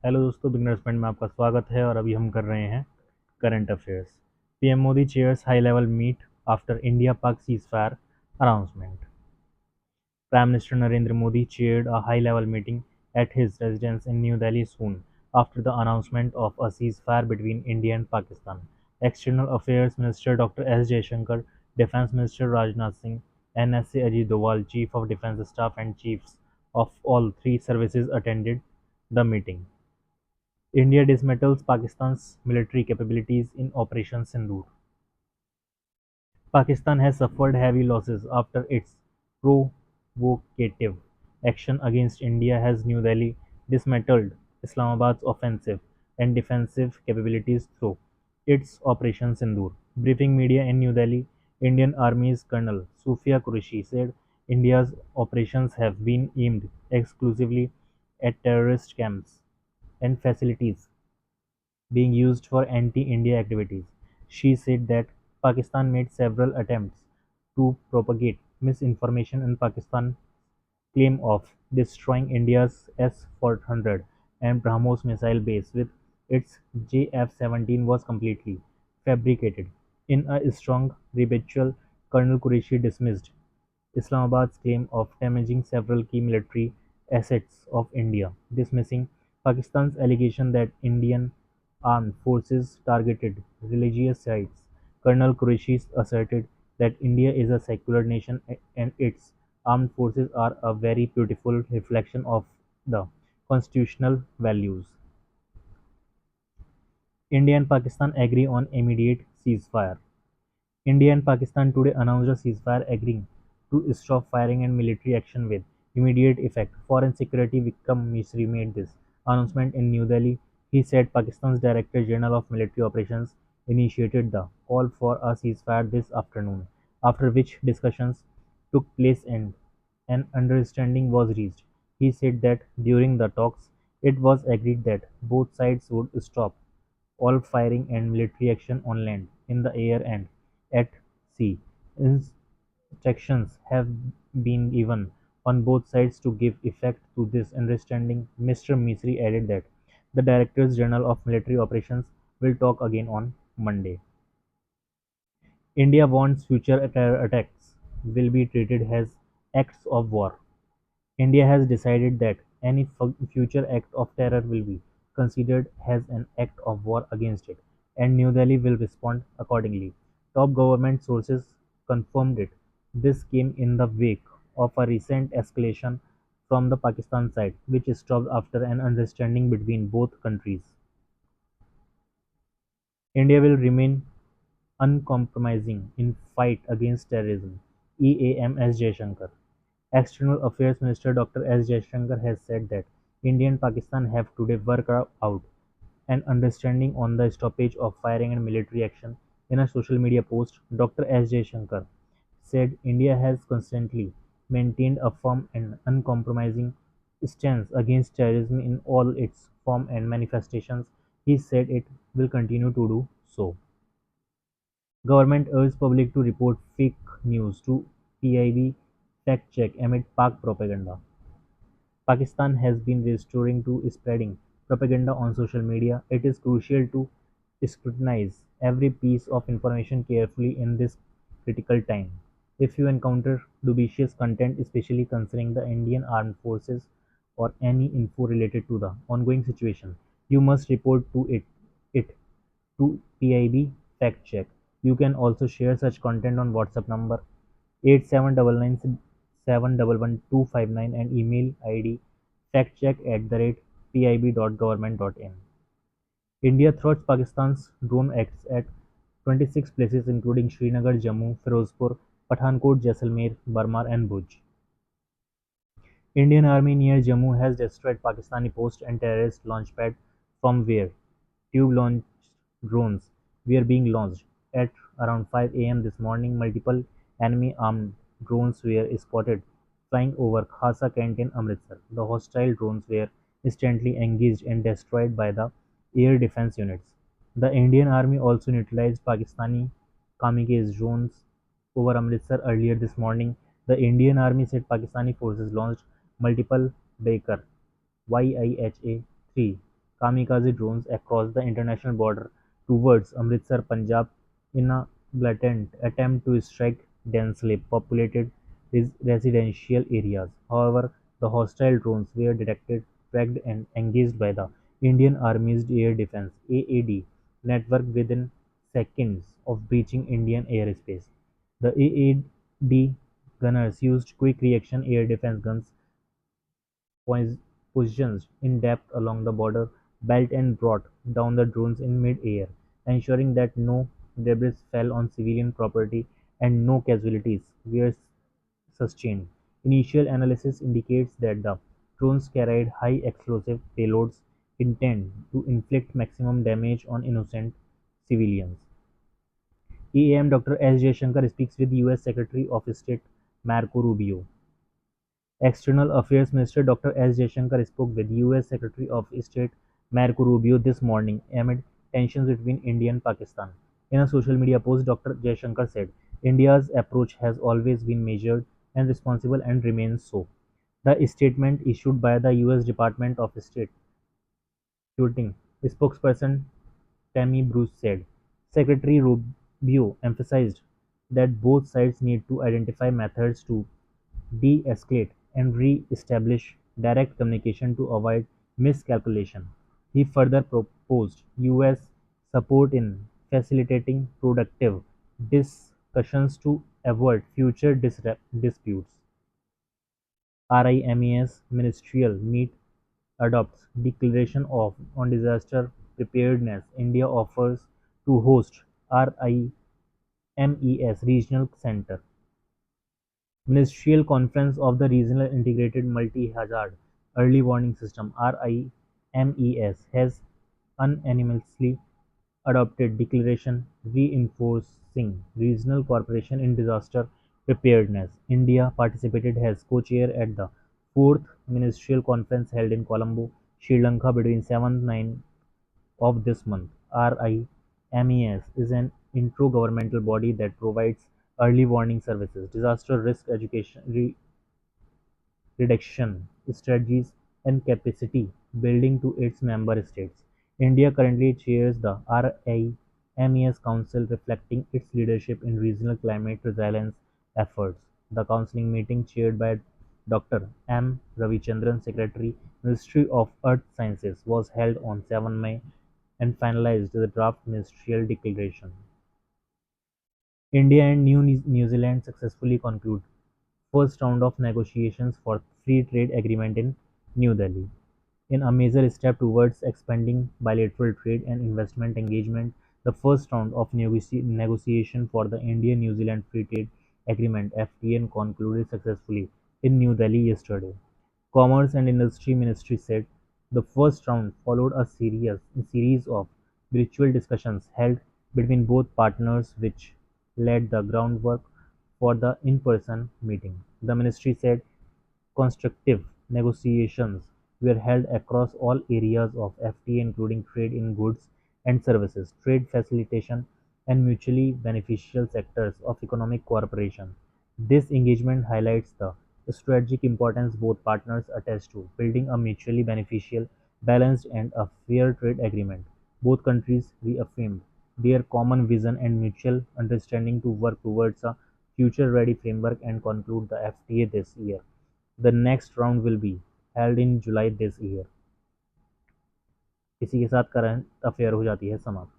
Hello दोस्तों, beginners point में आपका स्वागत है और अभी हम कर रहे हैं current affairs. PM Modi chairs high level meet after India Pak ceasefire announcement. Prime Minister Narendra Modi chaired a high-level meeting at his residence in New Delhi soon after the announcement of a ceasefire between India and Pakistan. External Affairs Minister Dr. S. Jaishankar, Defence Minister Rajnath Singh, NSA Ajit Doval, Chief of Defence Staff and chiefs of all three services attended the meeting. India dismantles Pakistan's military capabilities in Operation Sindoor. Pakistan has suffered heavy losses after its provocative action against India as New Delhi dismantled Islamabad's offensive and defensive capabilities through its Operation Sindoor. Briefing media in New Delhi, Indian Army's Colonel Sufia Qureshi said India's operations have been aimed exclusively at terrorist camps and facilities being used for anti-India activities. She said that Pakistan made several attempts to propagate misinformation in Pakistan's claim of destroying India's S-400 and BrahMos missile base with its JF-17 was completely fabricated. In a strong rebuttal, Colonel Qureshi dismissed Islamabad's claim of damaging several key military assets of India, dismissing Pakistan's allegation that Indian armed forces targeted religious sites. Colonel Qureshi asserted that India is a secular nation and its armed forces are a very beautiful reflection of the constitutional values. India and Pakistan agree on immediate ceasefire. India and Pakistan today announced a ceasefire agreeing to stop firing and military action with immediate effect. Foreign Secretary Vikram Misri made this announcement in New Delhi. He said Pakistan's Director General of Military Operations initiated the call for a ceasefire this afternoon, after which discussions took place and an understanding was reached. He said that during the talks, it was agreed that both sides would stop all firing and military action on land, in the air, and at sea. Instructions have been given on both sides to give effect to this understanding. Mr. Misri added that the Directors General of Military Operations will talk again on Monday. India warns future terror attacks will be treated as acts of war. India has decided that any future act of terror will be considered as an act of war against it, and New Delhi will respond accordingly. Top government sources confirmed it. This came in the wake of a recent escalation from the Pakistan side, which stopped after an understanding between both countries. India will remain uncompromising in fight against terrorism. EAMS Jaishankar. External Affairs Minister Dr. S. Jaishankar has said that India and Pakistan have today worked out an understanding on the stoppage of firing and military action. In a social media post, Dr. S. Jaishankar said India has constantly maintained a firm and uncompromising stance against terrorism in all its form and manifestations. He said it will continue to do so. Government urged public to report fake news to PIB fact check amid Pak propaganda. Pakistan has been restoring to spreading propaganda on social media. It is crucial to scrutinize every piece of information carefully in this critical time. If you encounter dubious content, especially concerning the Indian Armed Forces or any info related to the ongoing situation, you must report it to PIB fact check. You can also share such content on WhatsApp number 8799711259 and email ID factcheck@pib.government.in. India thwarts Pakistan's drone acts at 26 places including Srinagar, Jammu, Firozpur, Pathankot, Jaisalmer, Barmar and Bhuj. Indian Army near Jammu has destroyed Pakistani post and terrorist launchpad from where tube-launched drones were being launched. At around 5 a.m. this morning, multiple enemy armed drones were spotted flying over Khasa Kent in Amritsar. The hostile drones were instantly engaged and destroyed by the air defense units. The Indian Army also neutralized Pakistani kamikaze drones over Amritsar earlier this morning. The Indian Army said Pakistani forces launched multiple Baker YIHA 3 kamikaze drones across the international border towards Amritsar, Punjab, in a blatant attempt to strike densely populated residential areas. However, the hostile drones were detected, tracked, and engaged by the Indian Army's Air Defense (AAD) network within seconds of breaching Indian airspace. The AAD gunners used quick reaction air defense guns positions in depth along the border belt and brought down the drones in mid-air, ensuring that no debris fell on civilian property and no casualties were sustained. Initial analysis indicates that the drones carried high explosive payloads intended to inflict maximum damage on innocent civilians. EAM Dr. S. Jaishankar speaks with US Secretary of State Marco Rubio. External Affairs Minister Dr. S. Jaishankar spoke with US Secretary of State Marco Rubio this morning amid tensions between India and Pakistan. In a social media post, Dr. Jaishankar said, India's approach has always been measured and responsible and remains so. The statement issued by the US Department of State shooting spokesperson Tammy Bruce said. Secretary Rubio emphasized that both sides need to identify methods to de-escalate and re-establish direct communication to avoid miscalculation. He further proposed US support in facilitating productive discussions to avoid future disputes. RIMES ministerial meet adopts declaration of on disaster preparedness. India offers to host RIMES regional center Ministerial Conference of the Regional Integrated Multi-Hazard Early Warning System (RIMES) has unanimously adopted declaration reinforcing regional cooperation in disaster preparedness. India participated as co-chair at the fourth ministerial conference held in Colombo, Sri Lanka between 7-9 of this month. RIMES is an intergovernmental body that provides early warning services, disaster risk education, reduction strategies, and capacity building to its member states. India currently chairs the RIMES Council, reflecting its leadership in regional climate resilience efforts. The council meeting, chaired by Dr. M. Ravichandran, Secretary, Ministry of Earth Sciences, was held on 7 May and finalized the draft ministerial declaration. India and New Zealand successfully conclude first round of negotiations for free trade agreement in New Delhi. In a major step towards expanding bilateral trade and investment engagement, the first round of negotiation for the India-New Zealand Free Trade Agreement (FTA) concluded successfully in New Delhi yesterday. Commerce and Industry Ministry said the first round followed a series of virtual discussions held between both partners which laid the groundwork for the in-person meeting. The ministry said constructive negotiations were held across all areas of FTA including trade in goods and services, trade facilitation, and mutually beneficial sectors of economic cooperation. This engagement highlights the strategic importance both partners attach to building a mutually beneficial, balanced, and a fair trade agreement. Both countries reaffirmed their common vision and mutual understanding to work towards a future-ready framework and conclude the FTA this year. The next round will be held in July this year. इसी के साथ current affair हो जाती है समाप्त.